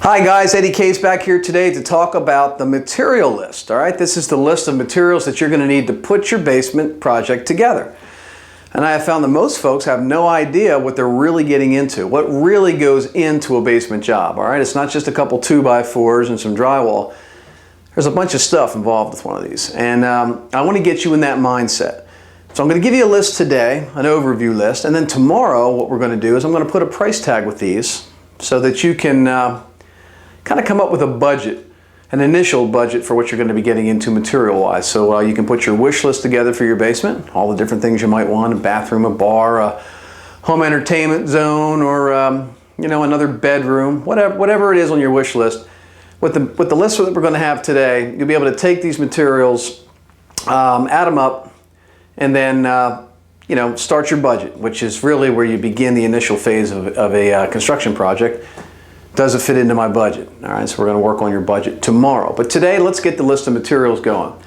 Hi guys, Eddie Case back here today to talk about the material list. All right, this is the list of materials that you're going to need to put your basement project together. And I have found that most folks have no idea what they're really getting into, what really goes into a basement job. All right, it's not just a couple 2x4s and some drywall. There's a bunch of stuff involved with one of these, and I want to get you in that mindset. So I'm going to give you a list today, an overview list, and then tomorrow what we're going to do is I'm going to put a price tag with these so that you can kind of come up with a budget, an initial budget for what you're going to be getting into material-wise. So you can put your wish list together for your basement, all the different things you might want, a bathroom, a bar, a home entertainment zone, or you know, another bedroom, whatever it is on your wish list. With the list that we're going to have today, you'll be able to take these materials, add them up, and then you know, start your budget, which is really where you begin the initial phase of a construction project. Does it fit into my budget? All right, so we're going to work on your budget tomorrow. But today, let's get the list of materials going. All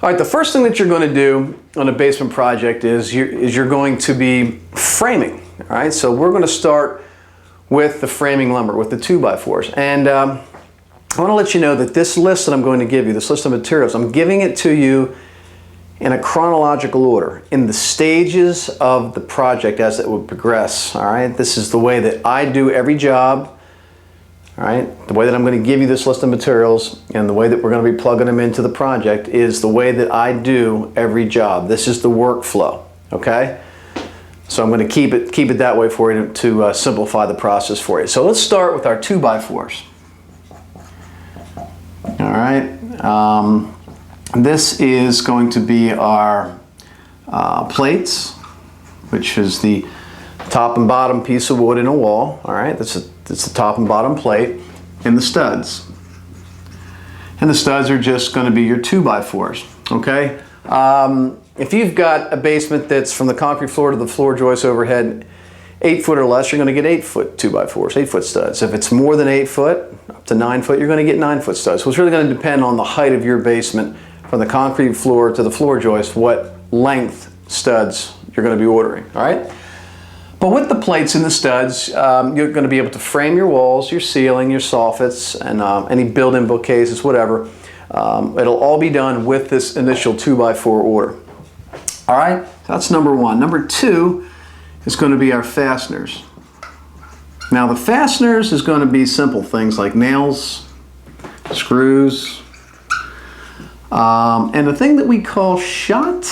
right, the first thing that you're going to do on a basement project is you're going to be framing. All right, so we're going to start with the framing lumber, with the 2x4s. And I want to let you know that this list that I'm going to give you, this list of materials, I'm giving it to you in a chronological order, in the stages of the project as it would progress. All right, this is the way that I do every job. All right, the way that I'm going to give you this list of materials and the way that we're going to be plugging them into the project is the way that I do every job. This is the workflow, okay? So I'm going to keep it that way for you to simplify the process for you. So let's start with our 2x4s. All right, this is going to be our plates, which is the top and bottom piece of wood in a wall. All right, that's the top and bottom plate, and the studs. And the studs are just going to be your 2x4s. Okay. If you've got a basement that's from the concrete floor to the floor joist overhead 8 foot or less, you're going to get 8 foot 2x4s, 8 foot studs. If it's more than 8 foot, up to 9 foot, you're going to get 9 foot studs. So it's really going to depend on the height of your basement from the concrete floor to the floor joist, what length studs you're going to be ordering. All right. But with the plates and the studs, you're going to be able to frame your walls, your ceiling, your soffits, and any built-in bookcases, whatever. It'll all be done with this initial 2x4 order. All right, so that's number one. Number two is going to be our fasteners. Now the fasteners is going to be simple things like nails, screws, and the thing that we call shot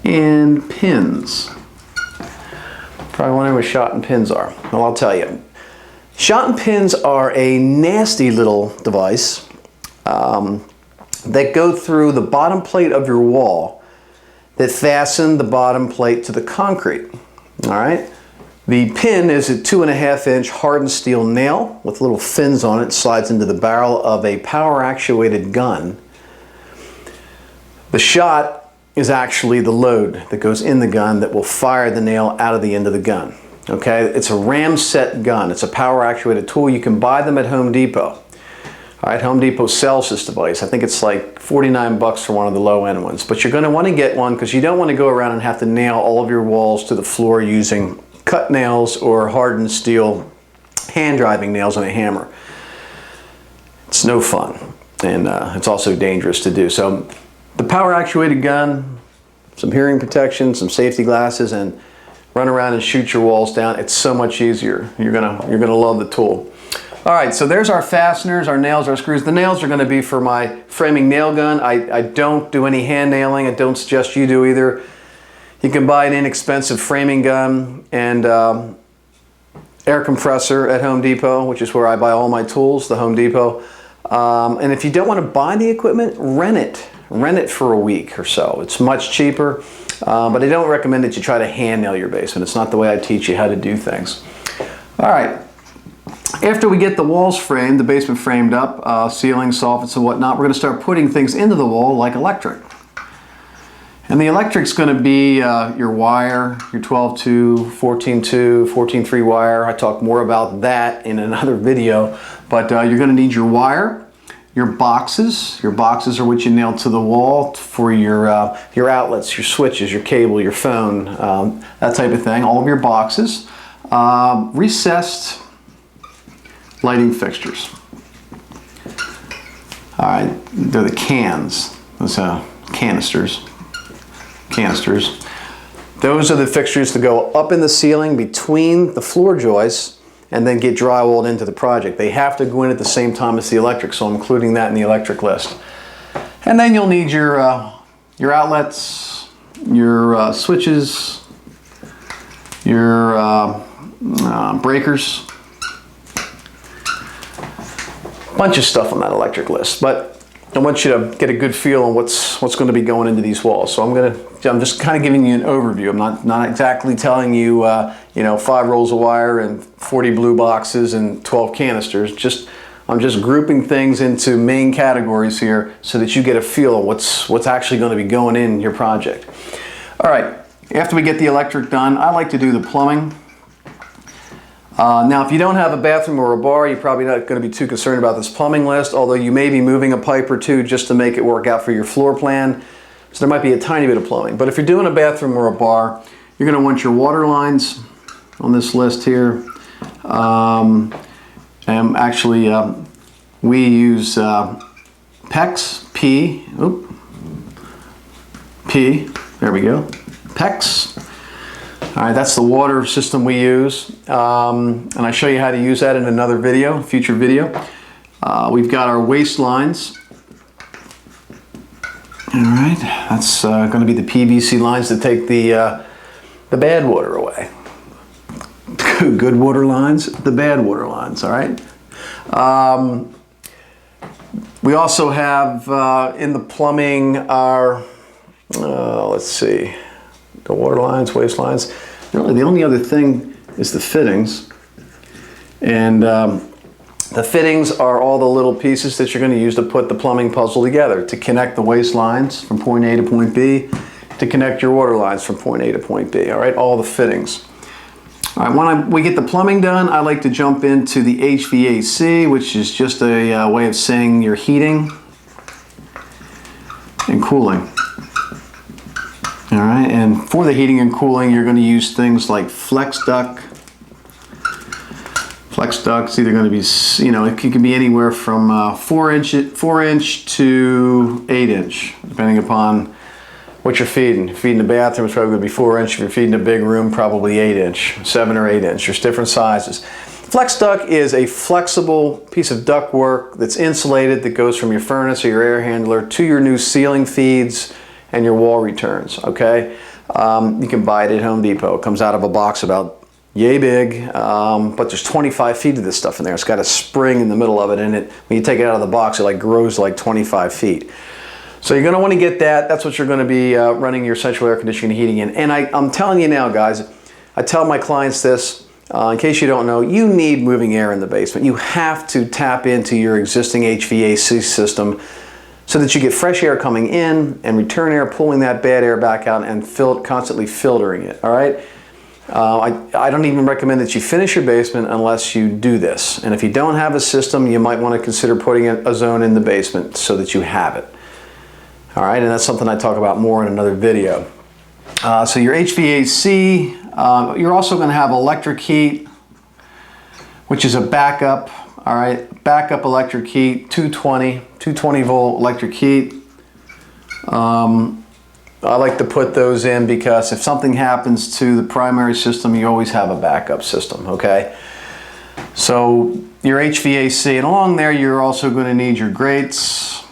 and pins. Probably wondering what shot and pins are. Well, I'll tell you. Shot and pins are a nasty little device that go through the bottom plate of your wall that fasten the bottom plate to the concrete. All right. The pin is a 2.5 inch hardened steel nail with little fins on it. It slides into the barrel of a power actuated gun. The shot is actually the load that goes in the gun that will fire the nail out of the end of the gun. Okay, it's a ram set gun. It's a power actuated tool. You can buy them at Home Depot. All right, Home Depot sells this device. I think it's like 49 bucks for one of the low end ones, but you're going to want to get one because you don't want to go around and have to nail all of your walls to the floor using cut nails or hardened steel hand driving nails on a hammer. It's no fun, and it's also dangerous to do. So the power actuated gun, some hearing protection, some safety glasses, and run around and shoot your walls down. It's so much easier. You're gonna love the tool. All right, so there's our fasteners, our nails, our screws. The nails are gonna be for my framing nail gun. I don't do any hand nailing. I don't suggest you do either. You can buy an inexpensive framing gun and air compressor at Home Depot, which is where I buy all my tools, the Home Depot. And if you don't want to buy the equipment, rent it. Rent it for a week or so. It's much cheaper, but I don't recommend that you try to hand nail your basement. It's not the way I teach you how to do things. All right, after we get the walls framed, the basement framed up, ceiling, soffits, and whatnot, we're going to start putting things into the wall like electric. And the electric's going to be your wire, your 12-2, 14-2, 14-3 wire. I talk more about that in another video, but you're going to need your wire. Your boxes are what you nail to the wall for your outlets, your switches, your cable, your phone, that type of thing. All of your boxes. Recessed lighting fixtures. All right, they're the cans, those canisters. Those are the fixtures to go up in the ceiling between the floor joists and then get drywalled into the project. They have to go in at the same time as the electric, so I'm including that in the electric list. And then you'll need your outlets, your switches, your breakers. Bunch of stuff on that electric list, but I want you to get a good feel on what's going to be going into these walls. So I'm just kind of giving you an overview. I'm not exactly telling you, 5 rolls of wire and 40 blue boxes and 12 canisters. I'm just grouping things into main categories here so that you get a feel of what's actually going to be going in your project. All right, after we get the electric done, I like to do the plumbing. Now, if you don't have a bathroom or a bar, you're probably not going to be too concerned about this plumbing list, although you may be moving a pipe or two just to make it work out for your floor plan. So there might be a tiny bit of plumbing. But if you're doing a bathroom or a bar, you're going to want your water lines on this list here. And actually, we use PEX, P, there we go, PEX. All right, that's the water system we use, and I show you how to use that in another video, future video. We've got our waste lines. All right, that's going to be the PVC lines that take the bad water away. Good water lines, the bad water lines. All right. We also have in the plumbing our let's see. The water lines, waste lines. Really, the only other thing is the fittings. And the fittings are all the little pieces that you're going to use to put the plumbing puzzle together, to connect the waste lines from point A to point B, to connect your water lines from point A to point B. All right, all the fittings. All right, when we get the plumbing done, I like to jump into the HVAC, which is just a way of saying your heating and cooling. All right, and for the heating and cooling, you're going to use things like flex duct. Flex duct's either going to be, it can be anywhere from 4 inch to 8 inch, depending upon what you're feeding. If you're feeding a bathroom, it's probably going to be 4 inch. If you're feeding a big room, probably 8 inch, 7 or 8 inch. There's different sizes. Flex duct is a flexible piece of duct work that's insulated that goes from your furnace or your air handler to your new ceiling feeds and your wall returns, okay? You can buy it at Home Depot. It comes out of a box about yay big, but there's 25 feet of this stuff in there. It's got a spring in the middle of it, and when you take it out of the box, it like grows like 25 feet. So you're gonna wanna get that. That's what you're gonna be running your central air conditioning and heating in. And I'm telling you now, guys, I tell my clients this, in case you don't know, you need moving air in the basement. You have to tap into your existing HVAC system so that you get fresh air coming in and return air pulling that bad air back out and constantly filtering it, all right? I don't even recommend that you finish your basement unless you do this. And if you don't have a system, you might want to consider putting a zone in the basement so that you have it. All right, and that's something I talk about more in another video. So your HVAC, you're also going to have electric heat, which is a backup. All right, backup electric heat, 220 volt electric heat. I like to put those in because if something happens to the primary system, you always have a backup system, okay? So your HVAC, and along there, you're also going to need your grates,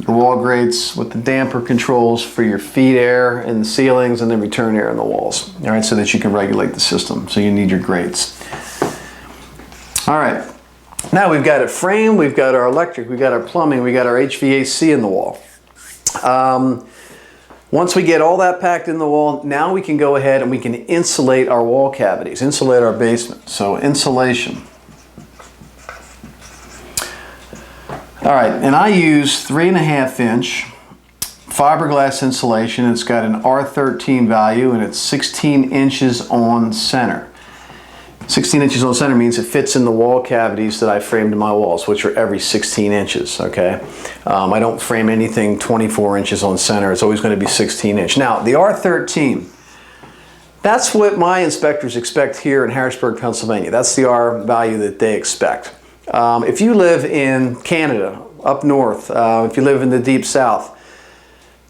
your wall grates with the damper controls for your feed air in the ceilings and then return air in the walls, all right, so that you can regulate the system. So you need your grates. All right. Now we've got it framed, we've got our electric, we've got our plumbing, we've got our HVAC in the wall. Once we get all that packed in the wall, now we can go ahead and we can insulate our wall cavities, insulate our basement. So insulation. All right, and I use 3.5 inch fiberglass insulation. It's got an R13 value and it's 16 inches on center. 16 inches on center means it fits in the wall cavities that I framed in my walls, which are every 16 inches, okay? I don't frame anything 24 inches on center. It's always going to be 16 inch. Now, the R13, that's what my inspectors expect here in Harrisburg, Pennsylvania. That's the R value that they expect. If you live in Canada, up north, if you live in the deep south,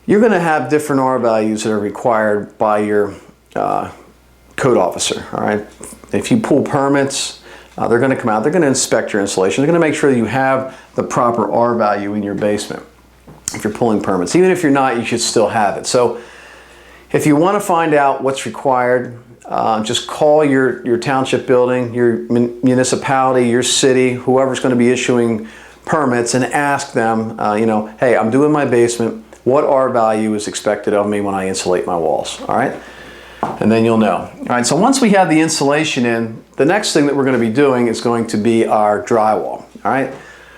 you're going to have different R values that are required by your code officer. All right. If you pull permits, they're going to come out. They're going to inspect your installation. They're going to make sure that you have the proper R value in your basement. If you're pulling permits, even if you're not, you should still have it. So, if you want to find out what's required, just call your township building, your municipality, your city, whoever's going to be issuing permits, and ask them, you know, hey, I'm doing my basement. What R value is expected of me when I insulate my walls? All right, and then you'll know. All right. So once we have the insulation in, the next thing that we're going to be doing is going to be our drywall. All right.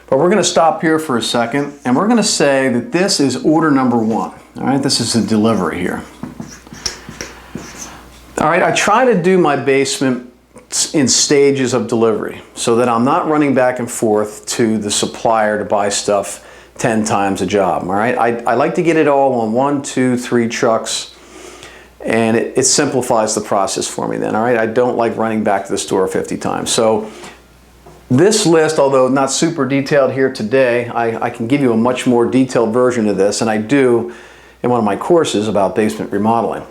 But we're going to stop here for a second, and we're going to say that this is order number 1. All right. This is the delivery here. All right, I try to do my basement in stages of delivery so that I'm not running back and forth to the supplier to buy stuff 10 times a job. All right, I like to get it all on 1, 2, 3 trucks, and it simplifies the process for me then. All right, I don't like running back to the store 50 times. So this list, although not super detailed here today, I can give you a much more detailed version of this, and I do in one of my courses about basement remodeling.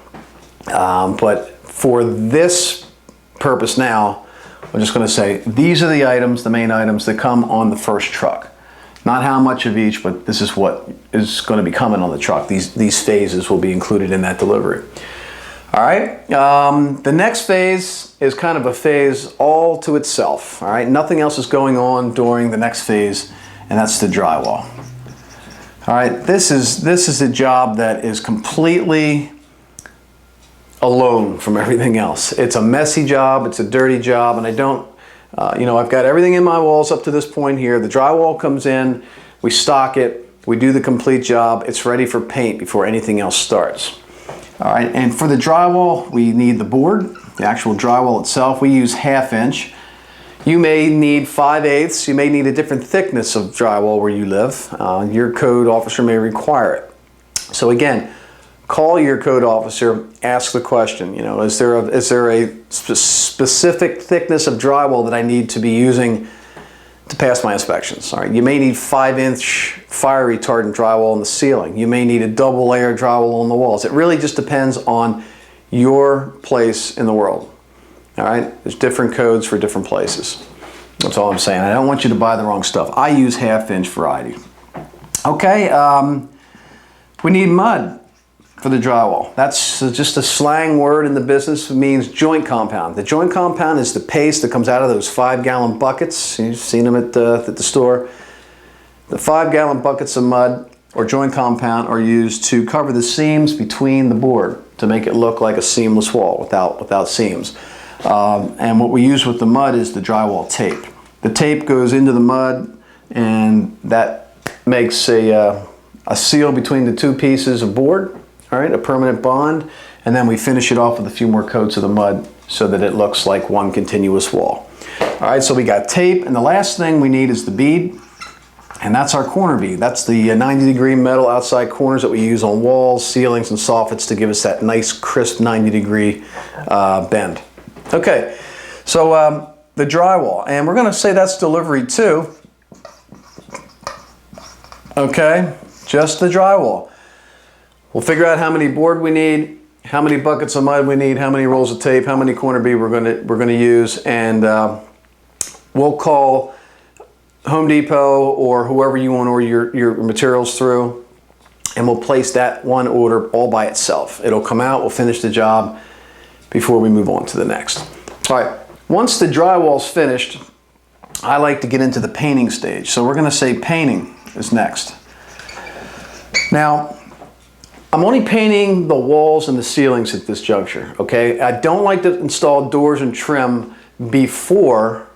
But for this purpose now, I'm just going to say these are the items, the main items that come on the first truck. Not how much of each, but this is what is going to be coming on the truck. These phases will be included in that delivery. All right. The next phase is kind of a phase all to itself. All right. Nothing else is going on during the next phase, and that's the drywall. All right. This is a job that is completely alone from everything else. It's a messy job, it's a dirty job, and I don't, you know, I've got everything in my walls up to this point here. The drywall comes in, we stock it, we do the complete job, it's ready for paint before anything else starts. All right, and for the drywall, we need the board, the actual drywall itself. We use 1/2 inch. You may need 5/8, you may need a different thickness of drywall where you live. Your code officer may require it. So again, call your code officer, ask the question, you know, is there a specific thickness of drywall that I need to be using to pass my inspections? All right, you may need 5-inch fire retardant drywall in the ceiling. You may need a double layer drywall on the walls. It really just depends on your place in the world. All right, there's different codes for different places. That's all I'm saying. I don't want you to buy the wrong stuff. I use 1/2 inch variety. Okay, we need mud for the drywall. That's just a slang word in the business. It means joint compound. The joint compound is the paste that comes out of those 5-gallon buckets. You've seen them at the store. The 5-gallon buckets of mud or joint compound are used to cover the seams between the board to make it look like a seamless wall without seams. And what we use with the mud is the drywall tape. The tape goes into the mud, and that makes a seal between the 2 pieces of board. All right, a permanent bond, and then we finish it off with a few more coats of the mud so that it looks like one continuous wall. All right, so we got tape, and the last thing we need is the bead, and that's our corner bead. That's the 90-degree metal outside corners that we use on walls, ceilings, and soffits to give us that nice, crisp 90-degree bend. Okay, so the drywall, and we're going to say that's delivery 2. Okay, just the drywall. We'll figure out how many board we need, how many buckets of mud we need, how many rolls of tape, how many corner bead we're going to use, and we'll call Home Depot or whoever you want to order your materials through, and we'll place that one order all by itself. It'll come out, we'll finish the job before we move on to the next. All right, once the drywall's finished, I like to get into the painting stage. So we're going to say painting is next. Now, I'm only painting the walls and the ceilings at this juncture, okay? I don't like to install doors and trim before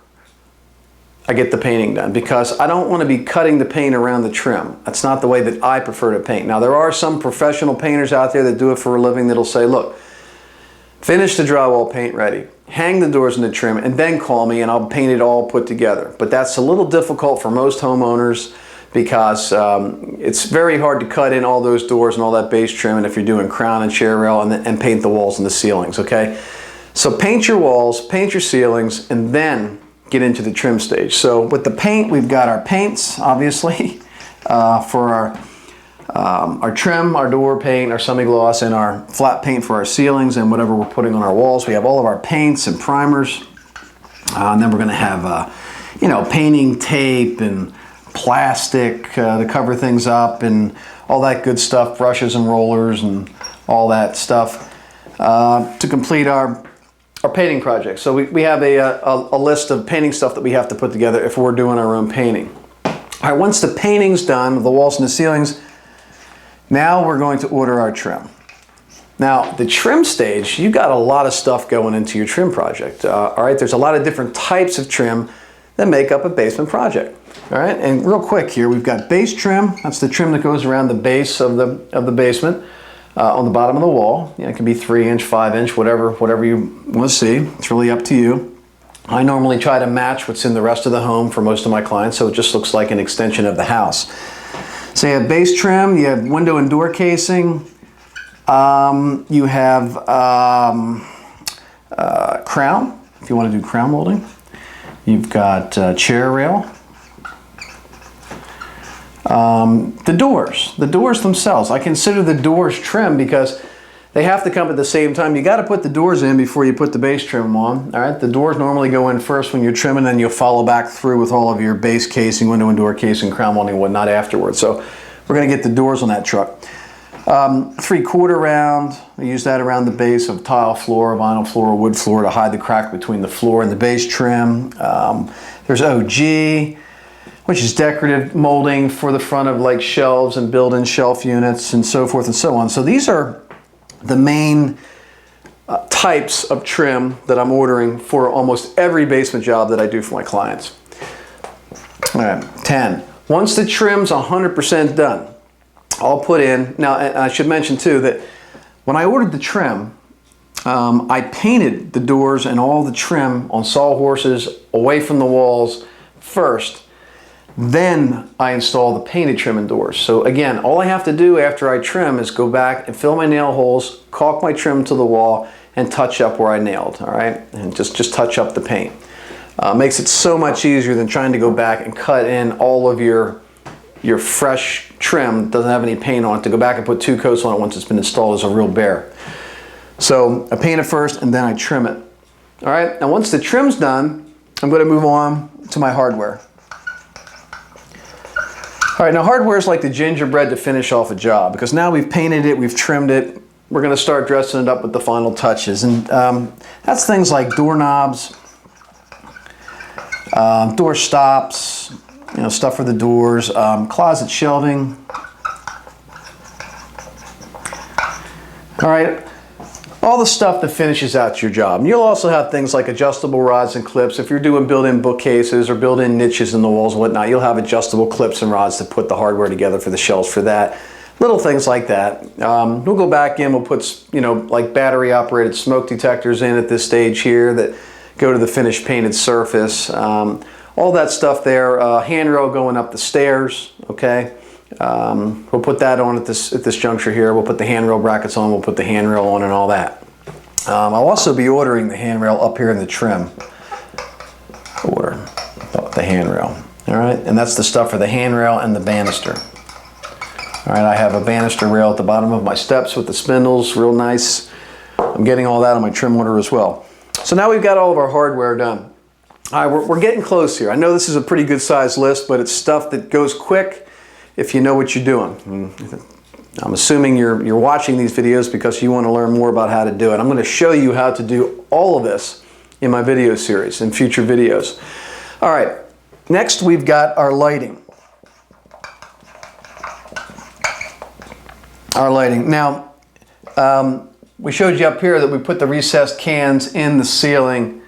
I get the painting done because I don't want to be cutting the paint around the trim. That's not the way that I prefer to paint. Now, there are some professional painters out there that do it for a living that'll say, look, finish the drywall paint ready, hang the doors and the trim, and then call me and I'll paint it all put together. But that's a little difficult for most homeowners because it's very hard to cut in all those doors and all that base trim, and if you're doing crown and chair rail, and paint the walls and the ceilings, okay? So paint your walls, paint your ceilings, and then get into the trim stage. So with the paint, we've got our paints, obviously, for our trim, our door paint, our semi-gloss, and our flat paint for our ceilings and whatever we're putting on our walls. We have all of our paints and primers. And then we're going to have, you know, painting tape and plastic to cover things up and all that good stuff, brushes and rollers and all that stuff to complete our painting project. So we have a list of painting stuff that we have to put together if we're doing our own painting. All right, once the painting's done, the walls and the ceilings, now we're going to order our trim. Now, the trim stage, you've got a lot of stuff going into your trim project. All right, there's a lot of different types of trim that make up a basement project. All right, and real quick here, we've got base trim. That's the trim that goes around the base of the basement on the bottom of the wall. You know, it can be 3-inch, 5-inch, whatever you want to see. It's really up to you. I normally try to match what's in the rest of the home for most of my clients, so it just looks like an extension of the house. So you have base trim, you have window and door casing, you have crown, if you want to do crown molding. You've got chair rail. The doors themselves. I consider the doors trim because they have to come at the same time. You got to put the doors in before you put the base trim on. All right, the doors normally go in first when you're trimming, then you'll follow back through with all of your base casing, window and door casing, crown molding, and whatnot afterwards. So we're going to get the doors on that truck. 3/4 round. I use that around the base of tile floor, vinyl floor, or wood floor to hide the crack between the floor and the base trim. There's OG, which is decorative molding for the front of like shelves and built-in shelf units and so forth and so on. So these are the main types of trim that I'm ordering for almost every basement job that I do for my clients. All right, 10. Once the trim's 100% done, I'll put in, now I should mention too that when I ordered the trim, I painted the doors and all the trim on sawhorses away from the walls first. Then I install the painted trim and doors. So again, all I have to do after I trim is go back and fill my nail holes, caulk my trim to the wall, and touch up where I nailed, all right? And just touch up the paint. Makes it so much easier than trying to go back and cut in all of your fresh trim that doesn't have any paint on it. To go back and put 2 coats on it once it's been installed is a real bear. So I paint it first and then I trim it. All right, now once the trim's done, I'm going to move on to my hardware. All right, now hardware is like the gingerbread to finish off a job, because now we've painted it, we've trimmed it, we're going to start dressing it up with the final touches. And that's things like doorknobs, door stops, you know, stuff for the doors, closet shelving. All right, all the stuff that finishes out your job. And you'll also have things like adjustable rods and clips. If you're doing built-in bookcases or built-in niches in the walls and whatnot, you'll have adjustable clips and rods to put the hardware together for the shelves for that. Little things like that. We'll go back in, we'll put, you know, like battery-operated smoke detectors in at this stage here that go to the finished painted surface. All that stuff there. Handrail going up the stairs, okay? We'll put that on at this juncture here. We'll put the handrail brackets on, we'll put the handrail on and all that. I'll also be ordering the handrail up here in the trim order, the handrail. All right, and that's the stuff for the handrail and the banister. All right, I have a banister rail at the bottom of my steps with the spindles, real nice. I'm getting all that on my trim order as well. So now we've got all of our hardware done. All right, we're getting close here. I know this is a pretty good sized list, but it's stuff that goes quick if you know what you're doing. I'm assuming you're watching these videos because you want to learn more about how to do it. I'm going to show you how to do all of this in my video series, in future videos. All right, next we've got our lighting. Our lighting. Now, we showed you up here that we put the recessed cans in the ceiling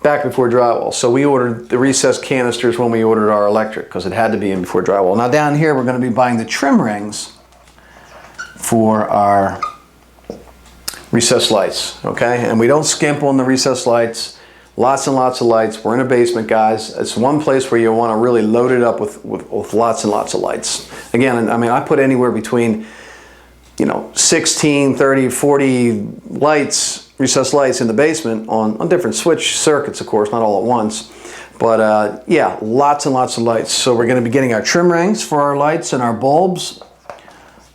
back before drywall. So we ordered the recessed canisters when we ordered our electric because it had to be in before drywall. Now down here we're going to be buying the trim rings for our recessed lights, okay? And we don't skimp on the recessed lights. Lots and lots of lights. We're in a basement, guys. It's one place where you want to really load it up with lots and lots of lights. Again, I mean, I put anywhere between, you know, 16, 30, 40 lights, recessed lights in the basement on different switch circuits, of course, not all at once. But yeah, lots and lots of lights. So we're going to be getting our trim rings for our lights and our bulbs.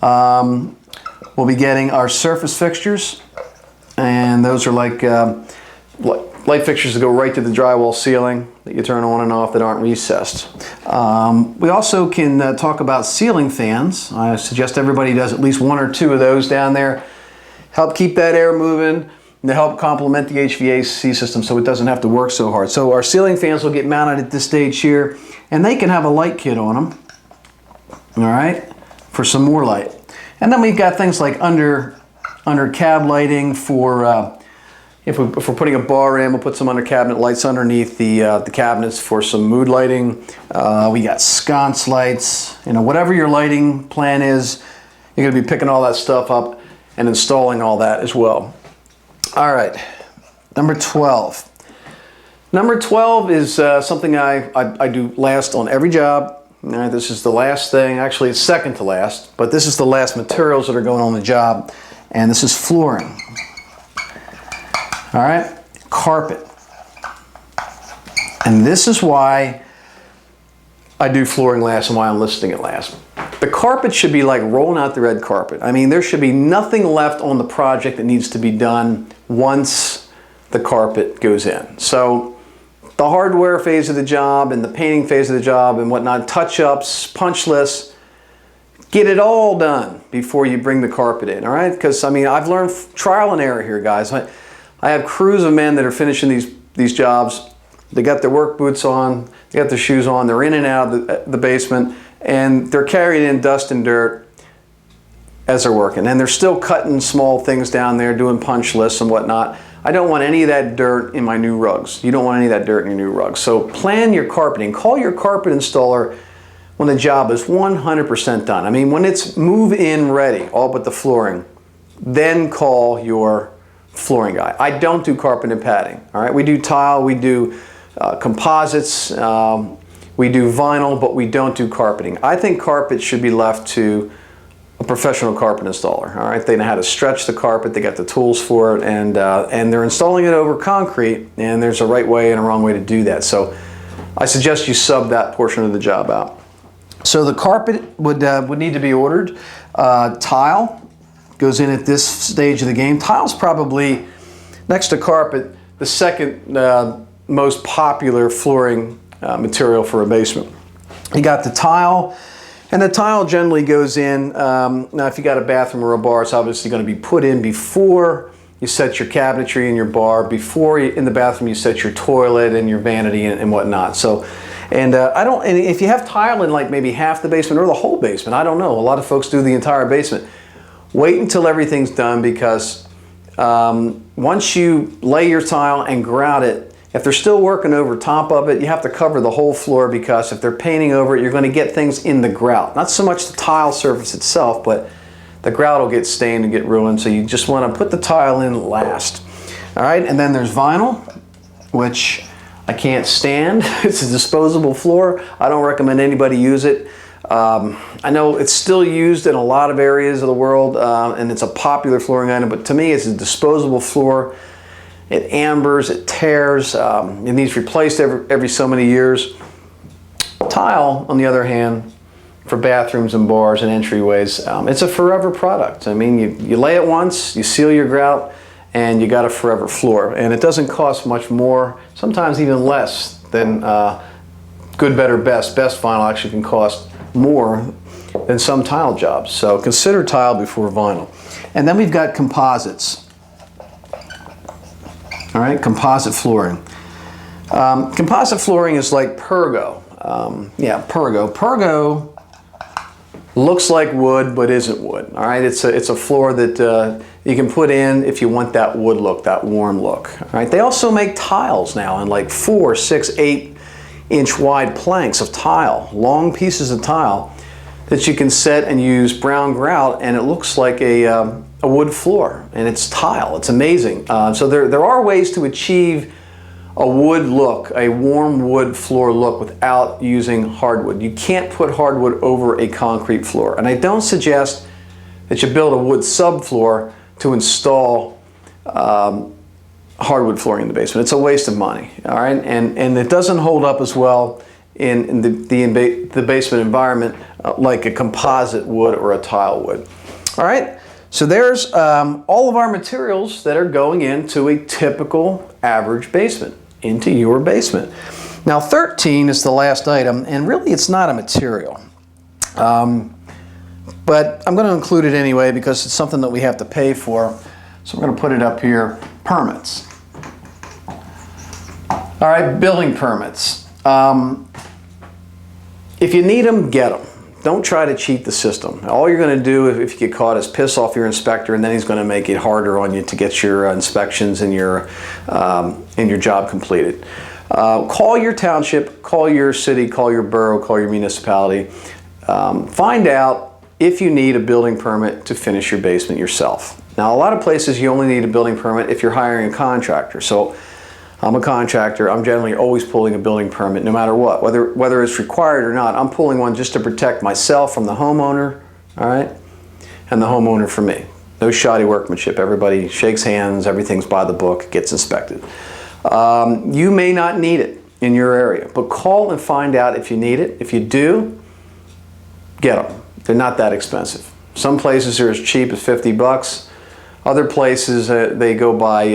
We'll be getting our surface fixtures, and those are like light fixtures that go right to the drywall ceiling that you turn on and off that aren't recessed. We also can talk about ceiling fans. I suggest everybody does at least 1 or 2 of those down there. Help keep that air moving and to help complement the HVAC system so it doesn't have to work so hard. So our ceiling fans will get mounted at this stage here, and they can have a light kit on them, all right, for some more light. And then we've got things like under cab lighting for if we're putting a bar in, we'll put some under cabinet lights underneath the cabinets for some mood lighting. We got sconce lights. You know, whatever your lighting plan is, you're going to be picking all that stuff up and installing all that as well. All right, number 12. Number 12 is something I do last on every job. All right, this is the last thing. Actually, it's second to last, but this is the last materials that are going on the job, and this is flooring. All right, carpet. And this is why I do flooring last and why I'm listing it last. The carpet should be like rolling out the red carpet. I mean, there should be nothing left on the project that needs to be done once the carpet goes in. So the hardware phase of the job and the painting phase of the job and whatnot, touch-ups, punch lists, get it all done before you bring the carpet in, all right? Because, I mean, I've learned trial and error here, guys. I have crews of men that are finishing these jobs. They got their work boots on, they got their shoes on, they're in and out of the basement, and they're carrying in dust and dirt as they're working. And they're still cutting small things down there, doing punch lists and whatnot. I don't want any of that dirt in my new rugs. You don't want any of that dirt in your new rugs. So plan your carpeting. Call your carpet installer when the job is 100% done. I mean, when it's move-in ready, all but the flooring, then call your flooring guy. I don't do carpet and padding. All right, we do tile, we do composites, we do vinyl, but we don't do carpeting. I think carpet should be left to a professional carpet installer. All right, they know how to stretch the carpet, they got the tools for it, and they're installing it over concrete, and there's a right way and a wrong way to do that. So I suggest you sub that portion of the job out. So the carpet would need to be ordered. Tile goes in at this stage of the game. Tile's probably, next to carpet, the second most popular flooring material for a basement. You got the tile, and the tile generally goes in, now if you got a bathroom or a bar, it's obviously going to be put in before you set your cabinetry and your bar, before in the bathroom you set your toilet and your vanity and whatnot. So, and if you have tile in like maybe half the basement or the whole basement, I don't know, a lot of folks do the entire basement. Wait until everything's done, because once you lay your tile and grout it, if they're still working over top of it, you have to cover the whole floor, because if they're painting over it, you're going to get things in the grout. Not so much the tile surface itself, but the grout will get stained and get ruined, so you just want to put the tile in last. All right, and then there's vinyl, which I can't stand. It's a disposable floor. I don't recommend anybody use it. I know it's still used in a lot of areas of the world, and it's a popular flooring item, but to me it's a disposable floor. It ambers, it tears, it needs replaced every so many years. Tile, on the other hand, for bathrooms and bars and entryways, it's a forever product. I mean, you lay it once, you seal your grout, and you got a forever floor. And it doesn't cost much more, sometimes even less than good, better, best. Best vinyl actually can cost more than some tile jobs. So consider tile before vinyl. And then we've got composites. All right, composite flooring. Composite flooring is like Pergo. Yeah, Pergo. Pergo looks like wood but isn't wood. All right, it's a floor that you can put in if you want that wood look, that warm look. All right, they also make tiles now in like 4, 6, 8-inch wide planks of tile, long pieces of tile that you can set and use brown grout, and it looks like a wood floor, and it's tile. It's amazing. So there are ways to achieve a wood look, a warm wood floor look, without using hardwood. You can't put hardwood over a concrete floor, and I don't suggest that you build a wood subfloor to install hardwood flooring in the basement. It's a waste of money, all right? And it doesn't hold up as well in the basement environment like a composite would or a tile would. All right, so there's all of our materials that are going into a typical average basement, into your basement. Now 13 is the last item, and really it's not a material. But I'm going to include it anyway because it's something that we have to pay for. So we're going to put it up here, permits. All right, building permits. If you need them, get them. Don't try to cheat the system. All you're going to do if you get caught is piss off your inspector, and then he's going to make it harder on you to get your inspections and your job completed. Call your township, call your city, call your borough, call your municipality. Find out if you need a building permit to finish your basement yourself. Now, a lot of places you only need a building permit if you're hiring a contractor. So I'm a contractor. I'm generally always pulling a building permit no matter what, whether it's required or not. I'm pulling one just to protect myself from the homeowner, all right, and the homeowner from me. No shoddy workmanship. Everybody shakes hands. Everything's by the book. Gets inspected. You may not need it in your area, but call and find out if you need it. If you do, get them. They're not that expensive. Some places are as cheap as 50 bucks. Other places they go by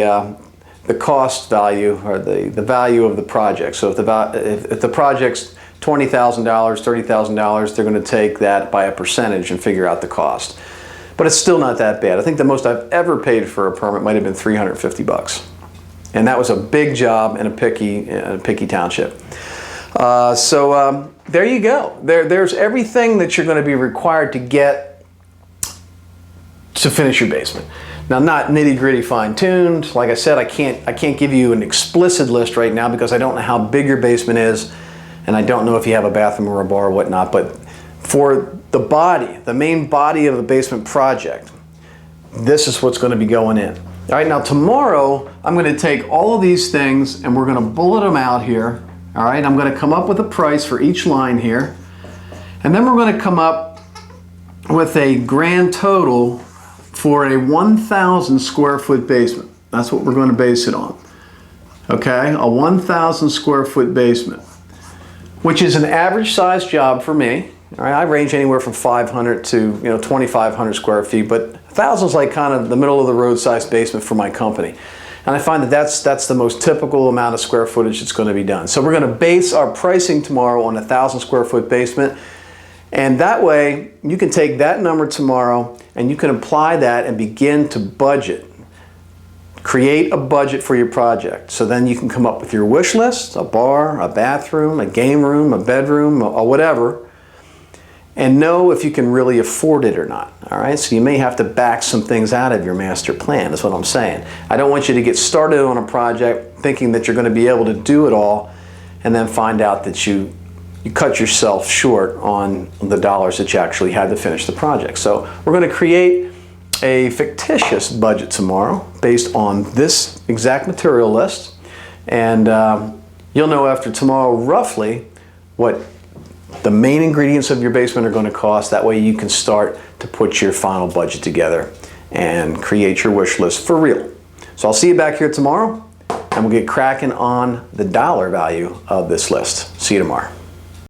the cost value or the value of the project. So if the project's $20,000, $30,000, they're going to take that by a percentage and figure out the cost. But it's still not that bad. I think the most I've ever paid for a permit might have been 350 bucks. And that was a big job in a picky township. There you go. There's everything that you're going to be required to get to finish your basement. Now, not nitty-gritty fine-tuned. Like I said, I can't give you an explicit list right now because I don't know how big your basement is, and I don't know if you have a bathroom or a bar or whatnot. But for the body, the main body of the basement project, this is what's going to be going in. All right, now tomorrow I'm going to take all of these things and we're going to bullet them out here. All right, I'm going to come up with a price for each line here, and then we're going to come up with a grand total for a 1,000 square foot basement. That's what we're going to base it on. Okay, a 1,000 square foot basement, which is an average size job for me. All right, I range anywhere from 500 to 2,500 square feet, but 1,000 is like kind of the middle of the road size basement for my company. And I find that that's the most typical amount of square footage that's going to be done. So we're going to base our pricing tomorrow on a 1,000 square foot basement. And that way you can take that number tomorrow and you can apply that and begin to budget. Create a budget for your project. So then you can come up with your wish list, a bar, a bathroom, a game room, a bedroom, or whatever, and know if you can really afford it or not. All right, so you may have to back some things out of your master plan, is what I'm saying. I don't want you to get started on a project thinking that you're going to be able to do it all and then find out that you cut yourself short on the dollars that you actually had to finish the project. So we're going to create a fictitious budget tomorrow based on this exact material list, and you'll know after tomorrow roughly what the main ingredients of your basement are going to cost. That way you can start to put your final budget together and create your wish list for real. So I'll see you back here tomorrow and we'll get cracking on the dollar value of this list. See you tomorrow.